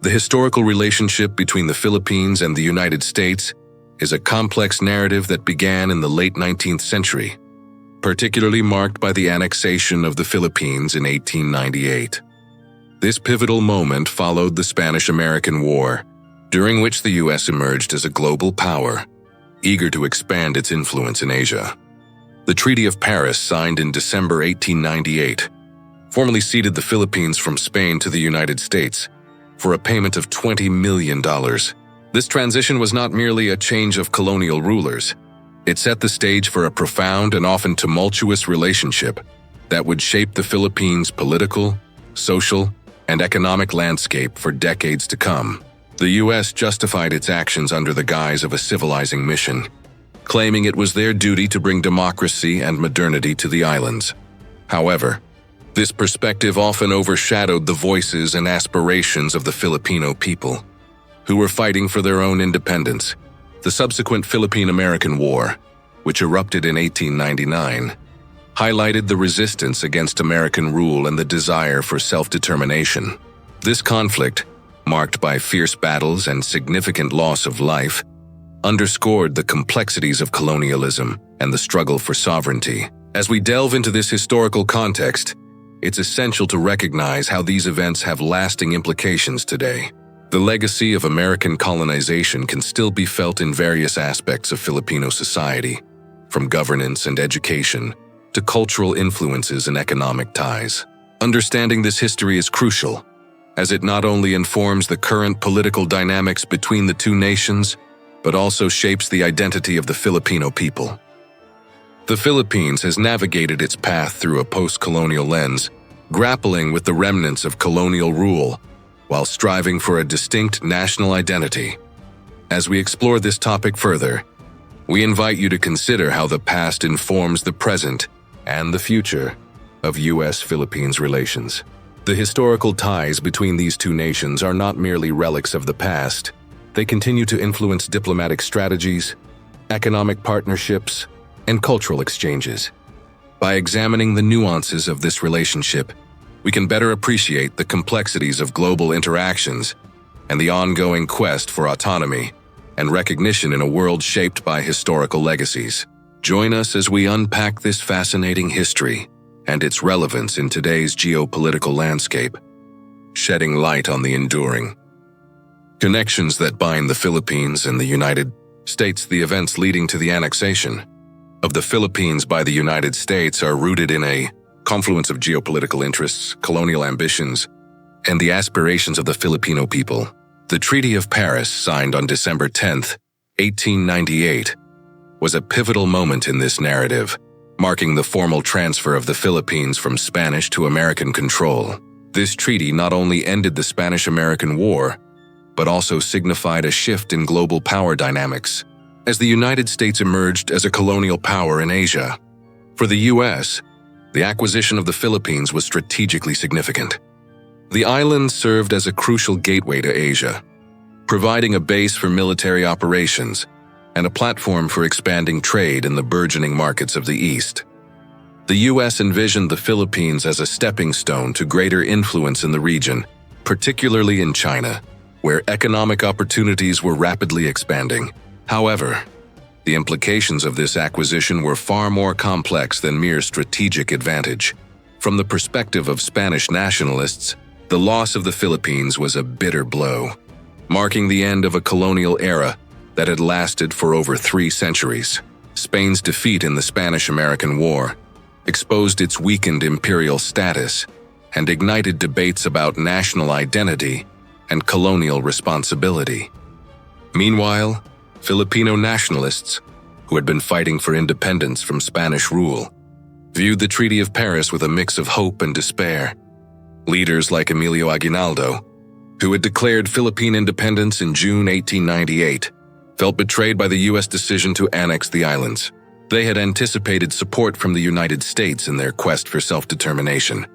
The historical relationship between the Philippines and the United States is a complex narrative that began in the late 19th century, particularly marked by the annexation of the Philippines in 1898. This pivotal moment followed the Spanish-American War, during which the U.S. emerged as a global power, eager to expand its influence in Asia. The Treaty of Paris, signed in December 1898, formally ceded the Philippines from Spain to the United States for a payment of $20 million. This transition was not merely a change of colonial rulers. It set the stage for a profound and often tumultuous relationship that would shape the Philippines' political, social, and economic landscape for decades to come. The U.S. justified its actions under the guise of a civilizing mission, claiming it was their duty to bring democracy and modernity to the islands. However, this perspective often overshadowed the voices and aspirations of the Filipino people, who were fighting for their own independence. The subsequent Philippine-American War, which erupted in 1899, highlighted the resistance against American rule and the desire for self-determination. This conflict, marked by fierce battles and significant loss of life, underscored the complexities of colonialism and the struggle for sovereignty. As we delve into this historical context, it's essential to recognize how these events have lasting implications today. The legacy of American colonization can still be felt in various aspects of Filipino society, from governance and education to cultural influences and economic ties. Understanding this history is crucial, as it not only informs the current political dynamics between the two nations, but also shapes the identity of the Filipino people. The Philippines has navigated its path through a post-colonial lens, grappling with the remnants of colonial rule while striving for a distinct national identity. As we explore this topic further, we invite you to consider how the past informs the present and the future of U.S.-Philippines relations. The historical ties between these two nations are not merely relics of the past. They continue to influence diplomatic strategies, economic partnerships, and cultural exchanges. By examining the nuances of this relationship, we can better appreciate the complexities of global interactions and the ongoing quest for autonomy and recognition in a world shaped by historical legacies. Join us as we unpack this fascinating history and its relevance in today's geopolitical landscape, shedding light on the enduring connections that bind the Philippines and the United States. The events leading to the annexation of the Philippines by the United States are rooted in a confluence of geopolitical interests, colonial ambitions, and the aspirations of the Filipino people. The Treaty of Paris, signed on December 10, 1898, was a pivotal moment in this narrative, marking the formal transfer of the Philippines from Spanish to American control. This treaty not only ended the Spanish-American War, but also signified a shift in global power dynamics, as the United States emerged as a colonial power in Asia. For the U.S., the acquisition of the Philippines was strategically significant. The island served as a crucial gateway to Asia, providing a base for military operations and a platform for expanding trade in the burgeoning markets of the East. The U.S. envisioned the Philippines as a stepping stone to greater influence in the region, particularly in China, where economic opportunities were rapidly expanding. However, the implications of this acquisition were far more complex than mere strategic advantage. From the perspective of Spanish nationalists, the loss of the Philippines was a bitter blow, marking the end of a colonial era that had lasted for over 3 centuries. Spain's defeat in the Spanish-American War exposed its weakened imperial status and ignited debates about national identity and colonial responsibility. Meanwhile, Filipino nationalists, who had been fighting for independence from Spanish rule, viewed the Treaty of Paris with a mix of hope and despair. Leaders like Emilio Aguinaldo, who had declared Philippine independence in June 1898, felt betrayed by the U.S. decision to annex the islands. They had anticipated support from the United States in their quest for self-determination,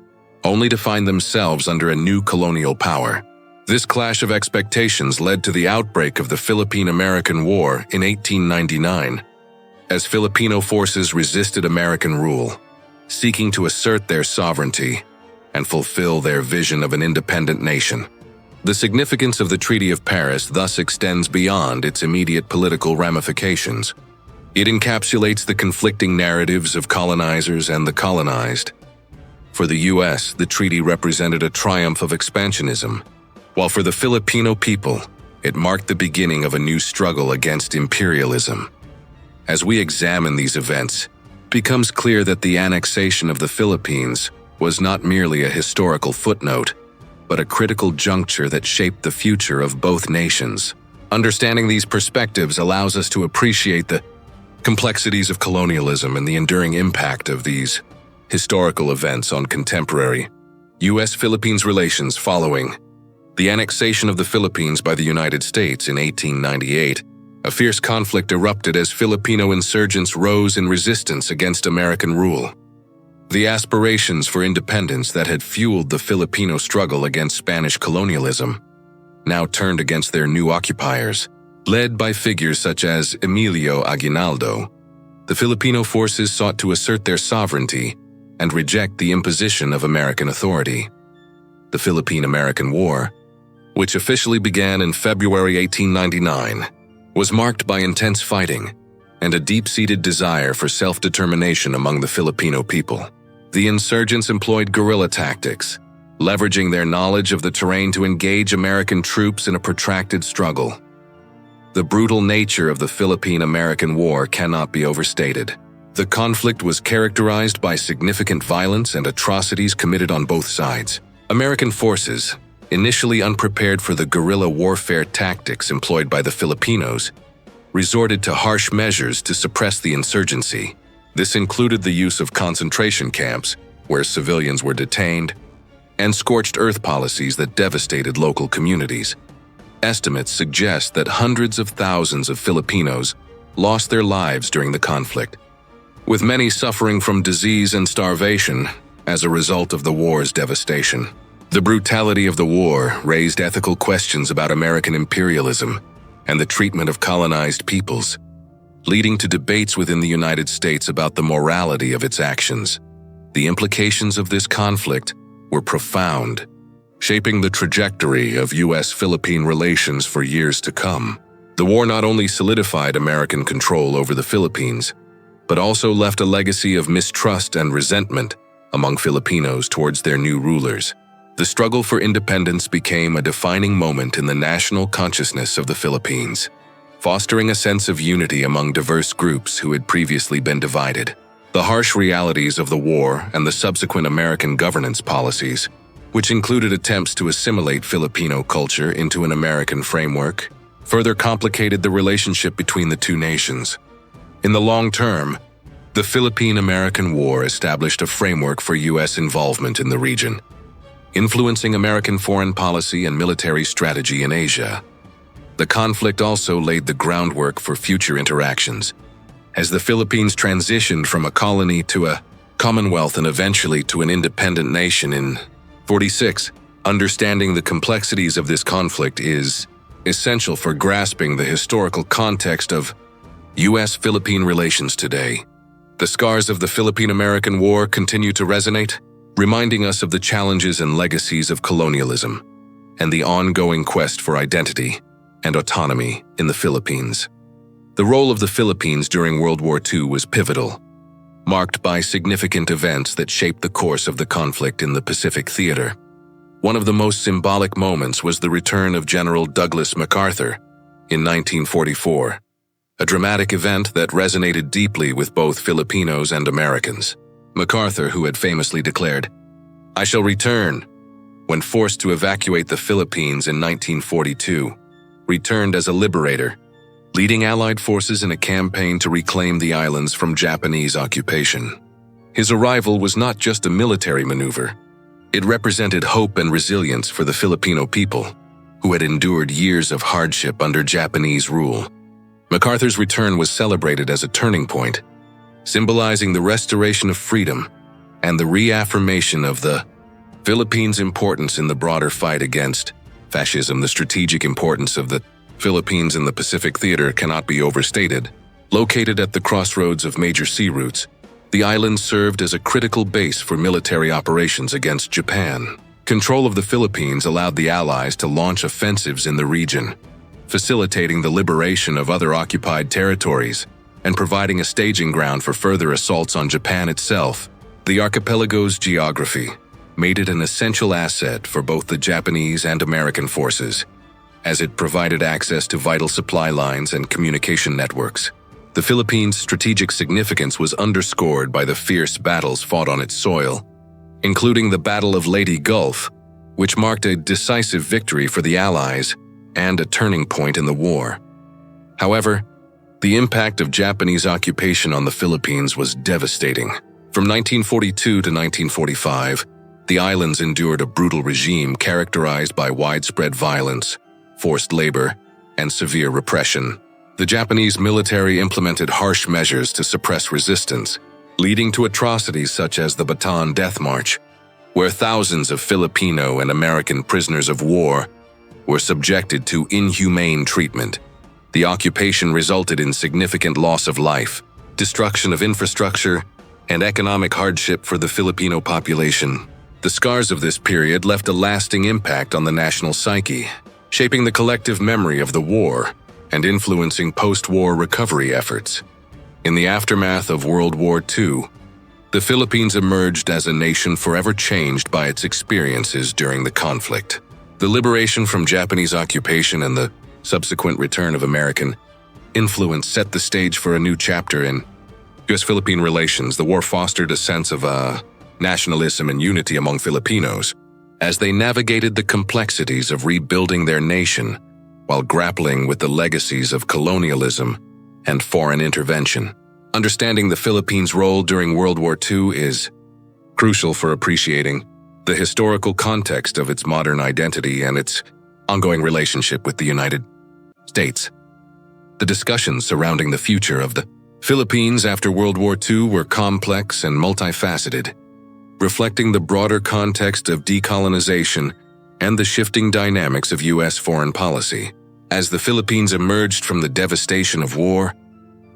only to find themselves under a new colonial power. This clash of expectations led to the outbreak of the Philippine-American War in 1899, as Filipino forces resisted American rule, seeking to assert their sovereignty and fulfill their vision of an independent nation. The significance of the Treaty of Paris thus extends beyond its immediate political ramifications. It encapsulates the conflicting narratives of colonizers and the colonized. For the U.S., the treaty represented a triumph of expansionism, while for the Filipino people, it marked the beginning of a new struggle against imperialism. As we examine these events, it becomes clear that the annexation of the Philippines was not merely a historical footnote, but a critical juncture that shaped the future of both nations. Understanding these perspectives allows us to appreciate the complexities of colonialism and the enduring impact of these historical events on contemporary U.S.-Philippines relations following the annexation of the Philippines by the United States in 1898. A fierce conflict erupted as Filipino insurgents rose in resistance against American rule. The aspirations for independence that had fueled the Filipino struggle against Spanish colonialism now turned against their new occupiers. Led by figures such as Emilio Aguinaldo, the Filipino forces sought to assert their sovereignty and reject the imposition of American authority. The Philippine-American War, which officially began in February 1899, was marked by intense fighting and a deep-seated desire for self-determination among the Filipino people. The insurgents employed guerrilla tactics, leveraging their knowledge of the terrain to engage American troops in a protracted struggle. The brutal nature of the Philippine-American War cannot be overstated. The conflict was characterized by significant violence and atrocities committed on both sides. American forces, initially unprepared for the guerrilla warfare tactics employed by the Filipinos, resorted to harsh measures to suppress the insurgency. This included the use of concentration camps, where civilians were detained, and scorched earth policies that devastated local communities. Estimates suggest that hundreds of thousands of Filipinos lost their lives during the conflict, with many suffering from disease and starvation as a result of the war's devastation. The brutality of the war raised ethical questions about American imperialism and the treatment of colonized peoples, leading to debates within the United States about the morality of its actions. The implications of this conflict were profound, shaping the trajectory of U.S.-Philippine relations for years to come. The war not only solidified American control over the Philippines, but also left a legacy of mistrust and resentment among Filipinos towards their new rulers. The struggle for independence became a defining moment in the national consciousness of the Philippines, fostering a sense of unity among diverse groups who had previously been divided. The harsh realities of the war and the subsequent American governance policies, which included attempts to assimilate Filipino culture into an American framework, further complicated the relationship between the two nations. In the long term, the Philippine-American War established a framework for U.S. involvement in the region, influencing American foreign policy and military strategy in Asia. The conflict also laid the groundwork for future interactions. As the Philippines transitioned from a colony to a commonwealth and eventually to an independent nation in 1946, understanding the complexities of this conflict is essential for grasping the historical context of U.S.-Philippine relations today. The scars of the Philippine-American War continue to resonate, reminding us of the challenges and legacies of colonialism and the ongoing quest for identity and autonomy in the Philippines. The role of the Philippines during World War II was pivotal, marked by significant events that shaped the course of the conflict in the Pacific Theater. One of the most symbolic moments was the return of General Douglas MacArthur in 1944, a dramatic event that resonated deeply with both Filipinos and Americans. MacArthur, who had famously declared, "I shall return," when forced to evacuate the Philippines in 1942, returned as a liberator, leading Allied forces in a campaign to reclaim the islands from Japanese occupation. His arrival was not just a military maneuver. It represented hope and resilience for the Filipino people, who had endured years of hardship under Japanese rule. MacArthur's return was celebrated as a turning point, symbolizing the restoration of freedom and the reaffirmation of the Philippines' importance in the broader fight against fascism. The strategic importance of the Philippines in the Pacific Theater cannot be overstated. Located at the crossroads of major sea routes, the island served as a critical base for military operations against Japan. Control of the Philippines allowed the Allies to launch offensives in the region, facilitating the liberation of other occupied territories and providing a staging ground for further assaults on Japan itself. The archipelago's geography made it an essential asset for both the Japanese and American forces, as it provided access to vital supply lines and communication networks. The Philippines' strategic significance was underscored by the fierce battles fought on its soil, including the Battle of Leyte Gulf, which marked a decisive victory for the Allies and a turning point in the war. However, the impact of Japanese occupation on the Philippines was devastating. From 1942 to 1945, the islands endured a brutal regime characterized by widespread violence, forced labor, and severe repression. The Japanese military implemented harsh measures to suppress resistance, leading to atrocities such as the Bataan Death March, where thousands of Filipino and American prisoners of war were subjected to inhumane treatment. The occupation resulted in significant loss of life, destruction of infrastructure, and economic hardship for the Filipino population. The scars of this period left a lasting impact on the national psyche, shaping the collective memory of the war and influencing post-war recovery efforts. In the aftermath of World War II, the Philippines emerged as a nation forever changed by its experiences during the conflict. The liberation from Japanese occupation and the subsequent return of American influence set the stage for a new chapter in U.S.-Philippine relations. The war fostered a sense of nationalism and unity among Filipinos as they navigated the complexities of rebuilding their nation while grappling with the legacies of colonialism and foreign intervention. Understanding the Philippines' role during World War II is crucial for appreciating the historical context of its modern identity and its ongoing relationship with the United States. The discussions surrounding the future of the Philippines after World War II were complex and multifaceted, reflecting the broader context of decolonization and the shifting dynamics of U.S. foreign policy. As the Philippines emerged from the devastation of war,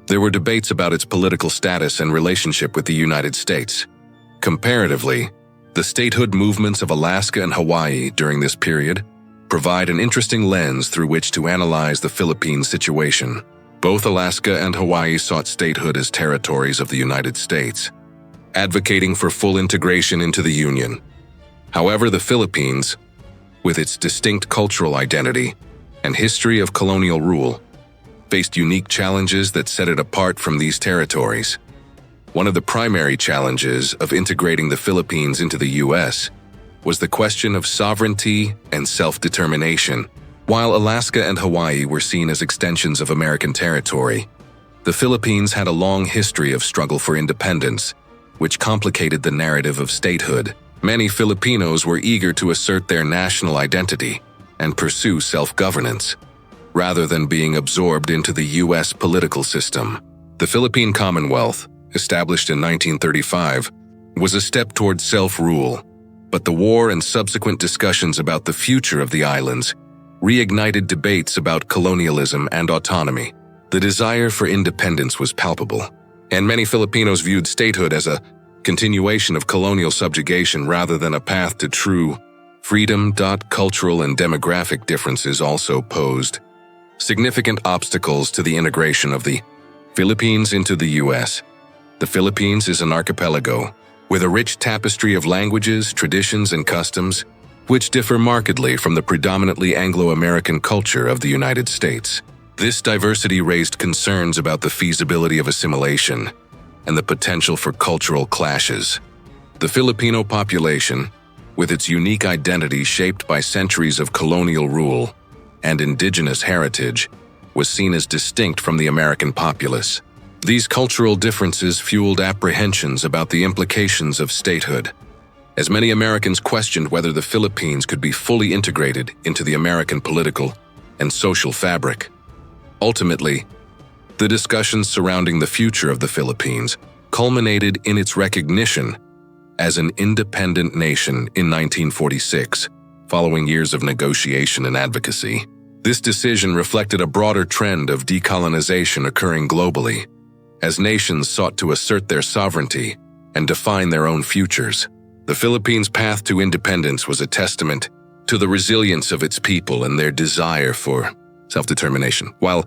there were debates about its political status and relationship with the United States. Comparatively, the statehood movements of Alaska and Hawaii during this period provide an interesting lens through which to analyze the Philippines situation. Both Alaska and Hawaii sought statehood as territories of the United States, advocating for full integration into the Union. However, the Philippines, with its distinct cultural identity and history of colonial rule, faced unique challenges that set it apart from these territories. One of the primary challenges of integrating the Philippines into the U.S. was the question of sovereignty and self-determination. While Alaska and Hawaii were seen as extensions of American territory, the Philippines had a long history of struggle for independence, which complicated the narrative of statehood. Many Filipinos were eager to assert their national identity and pursue self-governance, rather than being absorbed into the U.S. political system. The Philippine Commonwealth, established in 1935, was a step toward self-rule, but the war and subsequent discussions about the future of the islands reignited debates about colonialism and autonomy. The desire for independence was palpable, and many Filipinos viewed statehood as a continuation of colonial subjugation rather than a path to true freedom. Cultural and demographic differences also posed significant obstacles to the integration of the Philippines into the U.S. The Philippines is an archipelago with a rich tapestry of languages, traditions, and customs, which differ markedly from the predominantly Anglo-American culture of the United States. This diversity raised concerns about the feasibility of assimilation and the potential for cultural clashes. The Filipino population, with its unique identity shaped by centuries of colonial rule and indigenous heritage, was seen as distinct from the American populace. These cultural differences fueled apprehensions about the implications of statehood, as many Americans questioned whether the Philippines could be fully integrated into the American political and social fabric. Ultimately, the discussions surrounding the future of the Philippines culminated in its recognition as an independent nation in 1946, following years of negotiation and advocacy. This decision reflected a broader trend of decolonization occurring globally, as nations sought to assert their sovereignty and define their own futures. The Philippines' path to independence was a testament to the resilience of its people and their desire for self-determination. While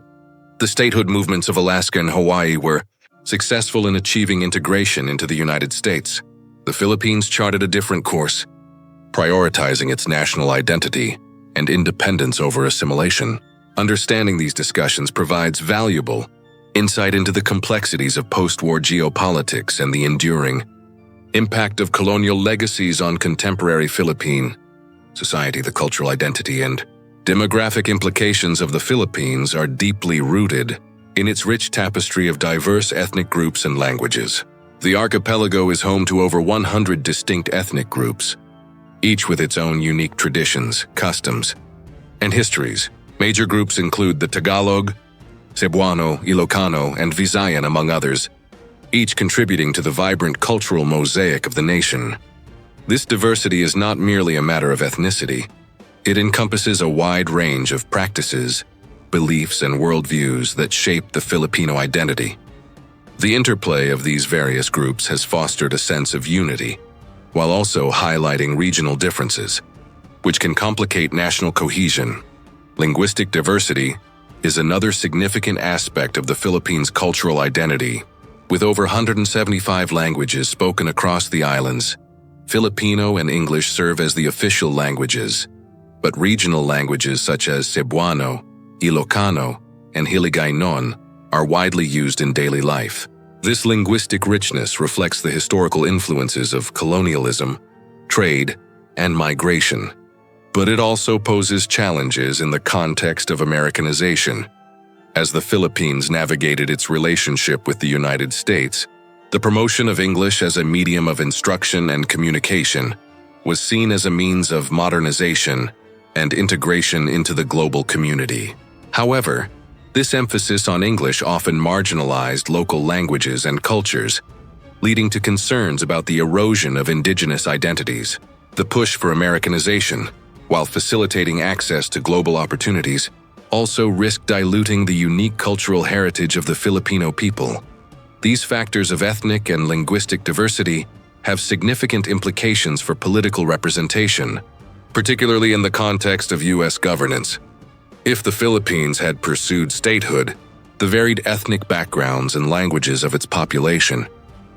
the statehood movements of Alaska and Hawaii were successful in achieving integration into the United States, the Philippines charted a different course, prioritizing its national identity and independence over assimilation. Understanding these discussions provides valuable insight into the complexities of post-war geopolitics and the enduring impact of colonial legacies on contemporary Philippine society. The cultural identity and demographic implications of the Philippines are deeply rooted in its rich tapestry of diverse ethnic groups and languages. The archipelago is home to over 100 distinct ethnic groups, each with its own unique traditions, customs, and histories. Major groups include the Tagalog, Cebuano, Ilocano, and Visayan, among others, each contributing to the vibrant cultural mosaic of the nation. This diversity is not merely a matter of ethnicity. It encompasses a wide range of practices, beliefs, and worldviews that shape the Filipino identity. The interplay of these various groups has fostered a sense of unity, while also highlighting regional differences, which can complicate national cohesion. Linguistic diversity is another significant aspect of the Philippines' cultural identity. With over 175 languages spoken across the islands, Filipino and English serve as the official languages, but regional languages such as Cebuano, Ilocano, and Hiligaynon are widely used in daily life. This linguistic richness reflects the historical influences of colonialism, trade, and migration, but it also poses challenges in the context of Americanization. As the Philippines navigated its relationship with the United States, the promotion of English as a medium of instruction and communication was seen as a means of modernization and integration into the global community. However, this emphasis on English often marginalized local languages and cultures, leading to concerns about the erosion of indigenous identities. The push for Americanization, while facilitating access to global opportunities, also risked diluting the unique cultural heritage of the Filipino people. These factors of ethnic and linguistic diversity have significant implications for political representation, particularly in the context of U.S. governance. If the Philippines had pursued statehood, the varied ethnic backgrounds and languages of its population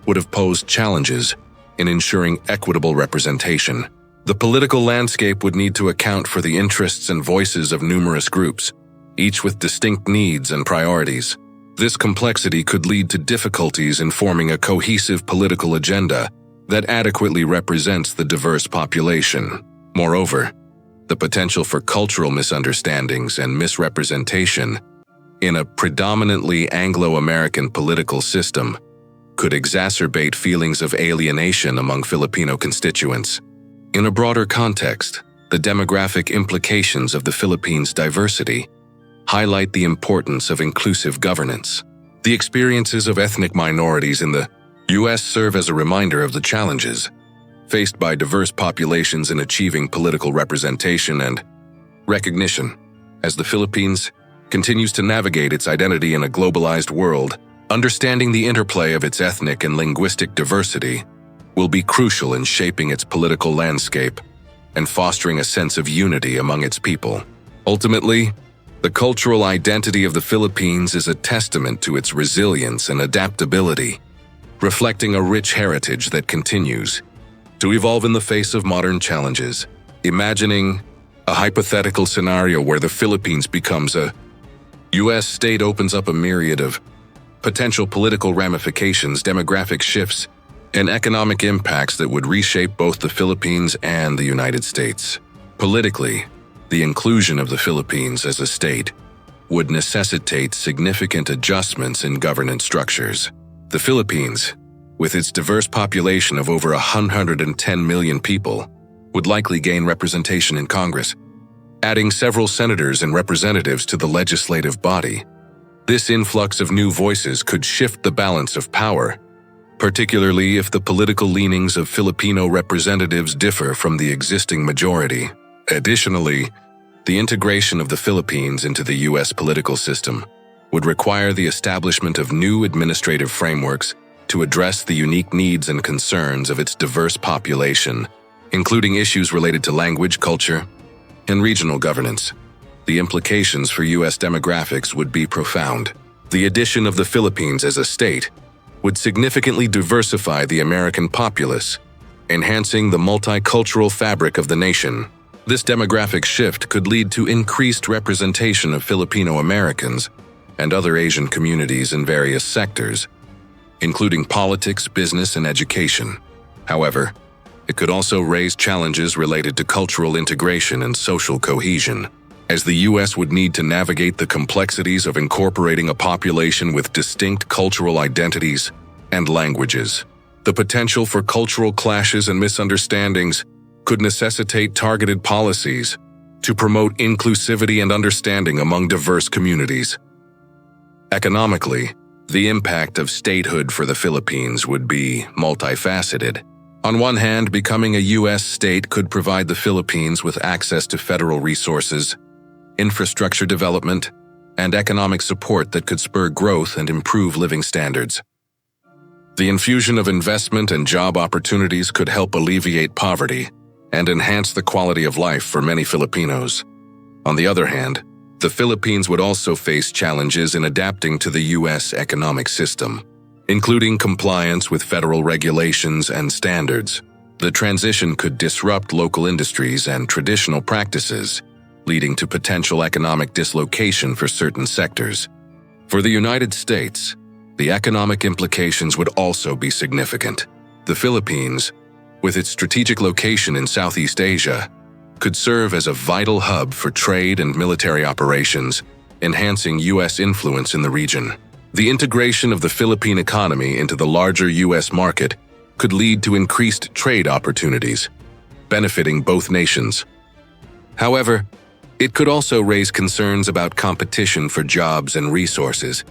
would have posed challenges in ensuring equitable representation. The political landscape would need to account for the interests and voices of numerous groups, each with distinct needs and priorities. This complexity could lead to difficulties in forming a cohesive political agenda that adequately represents the diverse population. Moreover, the potential for cultural misunderstandings and misrepresentation in a predominantly Anglo-American political system could exacerbate feelings of alienation among Filipino constituents. In a broader context, the demographic implications of the Philippines' diversity highlight the importance of inclusive governance. The experiences of ethnic minorities in the U.S. serve as a reminder of the challenges faced by diverse populations in achieving political representation and recognition. As the Philippines continues to navigate its identity in a globalized world, understanding the interplay of its ethnic and linguistic diversity will be crucial in shaping its political landscape and fostering a sense of unity among its people. Ultimately, the cultural identity of the Philippines is a testament to its resilience and adaptability, reflecting a rich heritage that continues to evolve in the face of modern challenges. Imagining a hypothetical scenario where the Philippines becomes a U.S. state opens up a myriad of potential political ramifications, demographic shifts, and economic impacts that would reshape both the Philippines and the United States. Politically, the inclusion of the Philippines as a state would necessitate significant adjustments in governance structures. The Philippines, with its diverse population of over 110 million people, would likely gain representation in Congress, adding several senators and representatives to the legislative body. This influx of new voices could shift the balance of power, particularly if the political leanings of Filipino representatives differ from the existing majority. Additionally, the integration of the Philippines into the U.S. political system would require the establishment of new administrative frameworks to address the unique needs and concerns of its diverse population, including issues related to language, culture, and regional governance. The implications for U.S. demographics would be profound. The addition of the Philippines as a state would significantly diversify the American populace, enhancing the multicultural fabric of the nation. This demographic shift could lead to increased representation of Filipino Americans and other Asian communities in various sectors, including politics, business, and education. However, it could also raise challenges related to cultural integration and social cohesion, as the U.S. would need to navigate the complexities of incorporating a population with distinct cultural identities and languages. The potential for cultural clashes and misunderstandings could necessitate targeted policies to promote inclusivity and understanding among diverse communities. Economically, the impact of statehood for the Philippines would be multifaceted. On one hand, becoming a U.S. state could provide the Philippines with access to federal resources, infrastructure development, and economic support that could spur growth and improve living standards. The infusion of investment and job opportunities could help alleviate poverty and enhance the quality of life for many Filipinos. On the other hand, the Philippines would also face challenges in adapting to the U.S. economic system, including compliance with federal regulations and standards. The transition could disrupt local industries and traditional practices, leading to potential economic dislocation for certain sectors. For the United States, the economic implications would also be significant. The Philippines, with its strategic location in Southeast Asia, could serve as a vital hub for trade and military operations, enhancing U.S. influence in the region. The integration of the Philippine economy into the larger U.S. market could lead to increased trade opportunities, benefiting both nations. However, it could also raise concerns about competition for jobs and resources,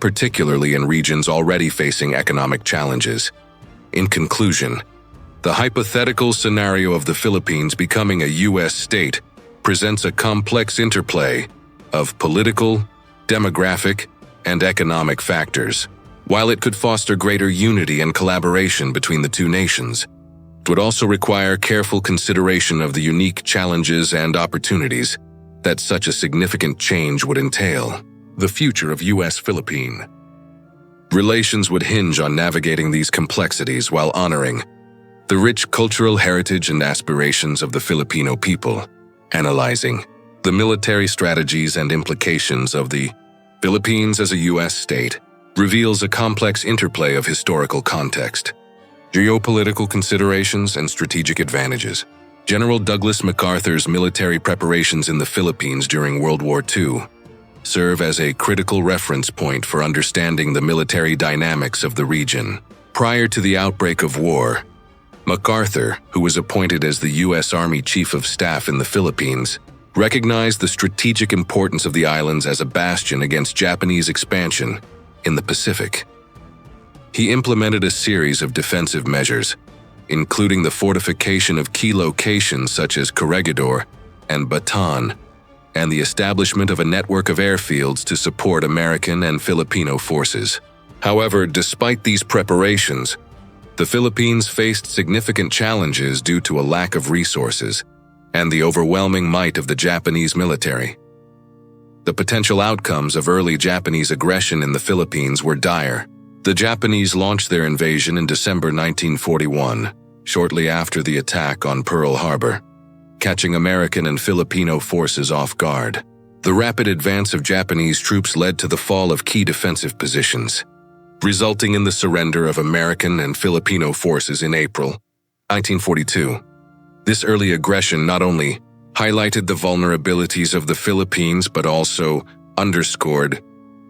particularly in regions already facing economic challenges. In conclusion, the hypothetical scenario of the Philippines becoming a U.S. state presents a complex interplay of political, demographic, and economic factors. While it could foster greater unity and collaboration between the two nations, it would also require careful consideration of the unique challenges and opportunities that such a significant change would entail. The future of U.S.-Philippine relations would hinge on navigating these complexities while honoring the rich cultural heritage and aspirations of the Filipino people. Analyzing the military strategies and implications of the Philippines as a U.S. state reveals a complex interplay of historical context, geopolitical considerations, and strategic advantages. General Douglas MacArthur's military preparations in the Philippines during World War II serve as a critical reference point for understanding the military dynamics of the region. Prior to the outbreak of war, MacArthur, who was appointed as the U.S. Army Chief of Staff in the Philippines, recognized the strategic importance of the islands as a bastion against Japanese expansion in the Pacific. He implemented a series of defensive measures, including the fortification of key locations such as Corregidor and Bataan, and the establishment of a network of airfields to support American and Filipino forces. However, despite these preparations, the Philippines faced significant challenges due to a lack of resources and the overwhelming might of the Japanese military. The potential outcomes of early Japanese aggression in the Philippines were dire. The Japanese launched their invasion in December 1941, shortly after the attack on Pearl Harbor, catching American and Filipino forces off guard. The rapid advance of Japanese troops led to the fall of key defensive positions, resulting in the surrender of American and Filipino forces in April 1942. This early aggression not only highlighted the vulnerabilities of the Philippines but also underscored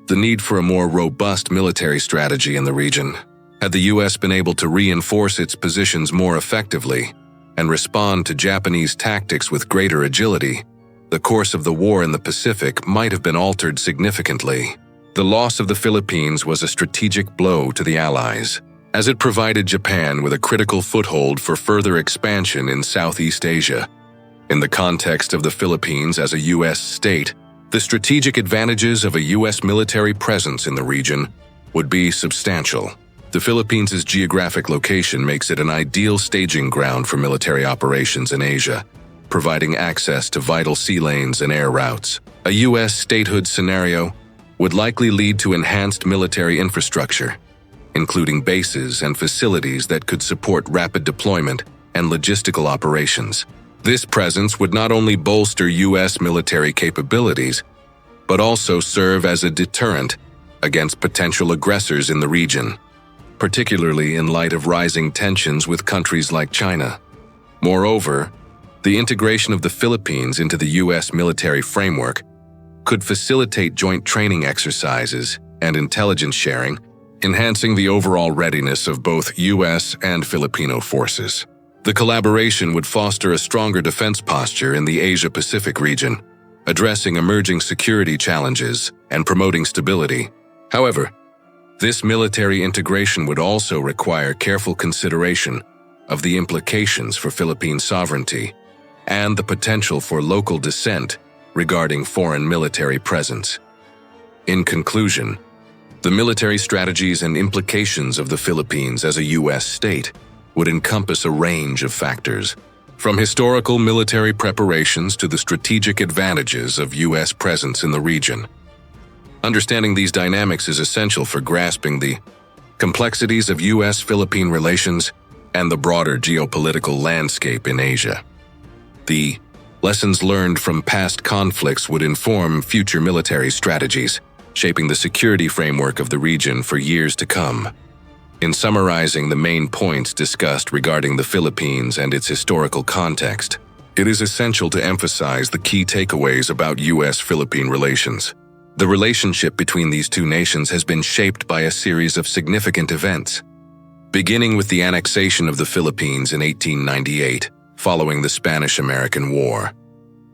the need for a more robust military strategy in the region. Had the U.S. been able to reinforce its positions more effectively and respond to Japanese tactics with greater agility, the course of the war in the Pacific might have been altered significantly. The loss of the Philippines was a strategic blow to the Allies, as it provided Japan with a critical foothold for further expansion in Southeast Asia. In the context of the Philippines as a U.S. state, the strategic advantages of a U.S. military presence in the region would be substantial. The Philippines' geographic location makes it an ideal staging ground for military operations in Asia, providing access to vital sea lanes and air routes. A U.S. statehood scenario would likely lead to enhanced military infrastructure, including bases and facilities that could support rapid deployment and logistical operations. This presence would not only bolster U.S. military capabilities, but also serve as a deterrent against potential aggressors in the region, particularly in light of rising tensions with countries like China. Moreover, the integration of the Philippines into the U.S. military framework could facilitate joint training exercises and intelligence sharing, enhancing the overall readiness of both U.S. and Filipino forces. The collaboration would foster a stronger defense posture in the Asia-Pacific region, addressing emerging security challenges and promoting stability. However, this military integration would also require careful consideration of the implications for Philippine sovereignty and the potential for local dissent regarding foreign military presence. In conclusion, the military strategies and implications of the Philippines as a U.S. state would encompass a range of factors, from historical military preparations to the strategic advantages of U.S. presence in the region. Understanding these dynamics is essential for grasping the complexities of U.S.-Philippine relations and the broader geopolitical landscape in Asia. The lessons learned from past conflicts would inform future military strategies, shaping the security framework of the region for years to come. In summarizing the main points discussed regarding the Philippines and its historical context, it is essential to emphasize the key takeaways about U.S.-Philippine relations. The relationship between these two nations has been shaped by a series of significant events, beginning with the annexation of the Philippines in 1898, following the Spanish-American War.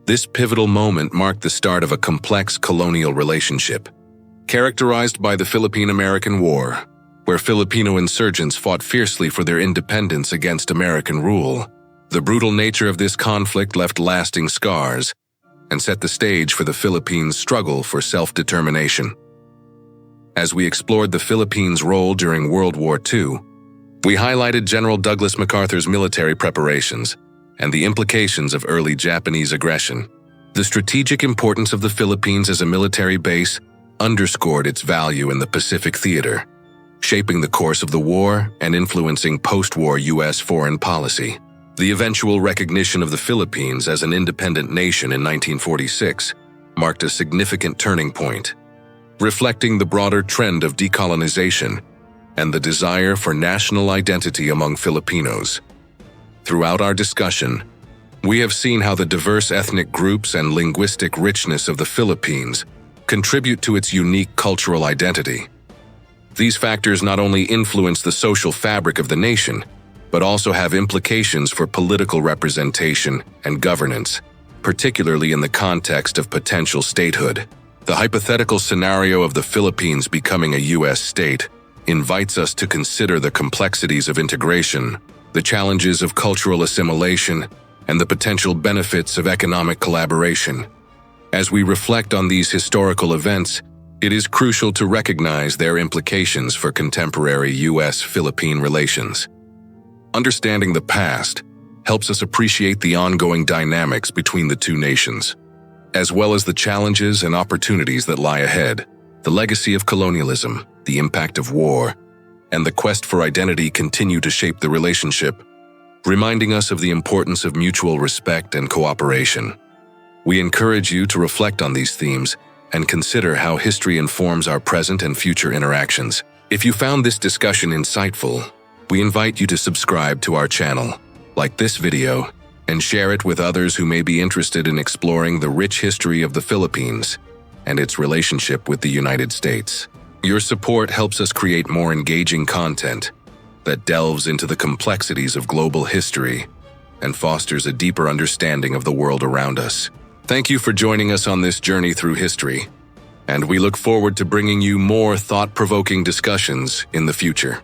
This pivotal moment marked the start of a complex colonial relationship, characterized by the Philippine-American War, where Filipino insurgents fought fiercely for their independence against American rule. The brutal nature of this conflict left lasting scars and set the stage for the Philippines' struggle for self-determination. As we explored the Philippines' role during World War II, we highlighted General Douglas MacArthur's military preparations and the implications of early Japanese aggression. The strategic importance of the Philippines as a military base underscored its value in the Pacific theater, shaping the course of the war and influencing post-war U.S. foreign policy. The eventual recognition of the Philippines as an independent nation in 1946 marked a significant turning point, reflecting the broader trend of decolonization and the desire for national identity among Filipinos. Throughout our discussion, we have seen how the diverse ethnic groups and linguistic richness of the Philippines contribute to its unique cultural identity. These factors not only influence the social fabric of the nation, but also have implications for political representation and governance, particularly in the context of potential statehood. The hypothetical scenario of the Philippines becoming a U.S. state invites us to consider the complexities of integration, the challenges of cultural assimilation, and the potential benefits of economic collaboration. As we reflect on these historical events, it is crucial to recognize their implications for contemporary U.S.-Philippine relations. Understanding the past helps us appreciate the ongoing dynamics between the two nations, as well as the challenges and opportunities that lie ahead. The legacy of colonialism, the impact of war, and the quest for identity continue to shape the relationship, reminding us of the importance of mutual respect and cooperation. We encourage you to reflect on these themes and consider how history informs our present and future interactions. If you found this discussion insightful, we invite you to subscribe to our channel, like this video, and share it with others who may be interested in exploring the rich history of the Philippines and its relationship with the United States. Your support helps us create more engaging content that delves into the complexities of global history and fosters a deeper understanding of the world around us. Thank you for joining us on this journey through history, and we look forward to bringing you more thought-provoking discussions in the future.